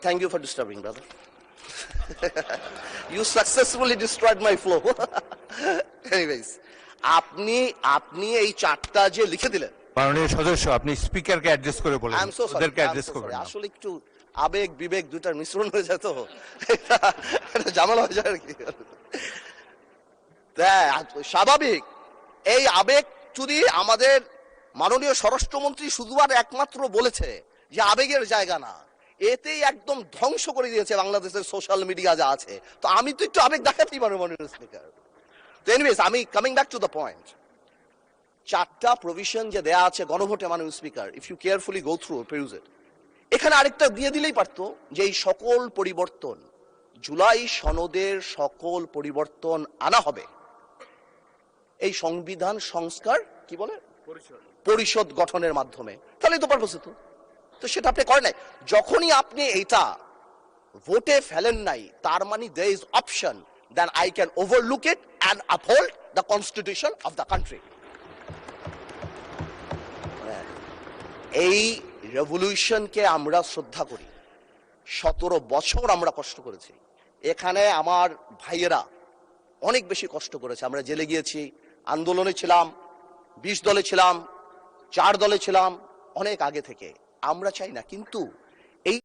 Thank you for disturbing, brother. You successfully destroyed my flow. Anyways, আপনি এই চারটা যে লিখে দিলেন, মাননীয় সদস্য আপনি স্পিকারকে অ্যাড্রেস করে বলেন, আই এম সো সরি, ওদেরকে অ্যাড্রেস করবেন না। আসলে একটু আবেগ বিবেক দুটার মিশ্রণ হয়ে যায় তো এটা ঝামেলা হয়ে যায় আর কি। স্বাভাবিক, এই আবেগ যদি আমাদের মাননীয় স্বরাষ্ট্রমন্ত্রী শুধু আর একমাত্র বলেছে যে আবেগের জায়গা না, এতেই একদম ধ্বংস করে দিয়েছে বাংলাদেশের সোশ্যাল মিডিয়া যা আছে। তো আমি তো একটু আবেগ দেখাতেই পারবো মাননীয় স্পিকার। তো এনিওয়েজ, আমি coming back to the point, চারটা প্রভিশন যে দেয়া আছে গণভোটে মাননীয় speaker, if you carefully go through peruse it, এখানে আরেকটা দিয়ে দিলেই পারতো যে এই সকল পরিবর্তন, জুলাই সনদের সকল পরিবর্তন আনা হবে এই সংবিধান সংস্কার কি বলে পরিষদ গঠনের মাধ্যমে, তাহলে তো পারপোস হতো। তো সেটা আপনি করেন নাই। যখনই আপনি এটা ভোটে ফেলেন নাই, তার মানে there is option then I can overlook it and uphold the constitution of the country. এই রেভলিউশনকে আমরা শ্রদ্ধা করি। 17 বছর আমরা কষ্ট করেছি, এখানে আমার ভাইয়েরা অনেক বেশি কষ্ট করেছে। আমরা জেলে গিয়েছি, আন্দোলনে ছিলাম, 20 দলে ছিলাম, 4 দলে ছিলাম, অনেক আগে থেকে। আমরা চাই না, কিন্তু এই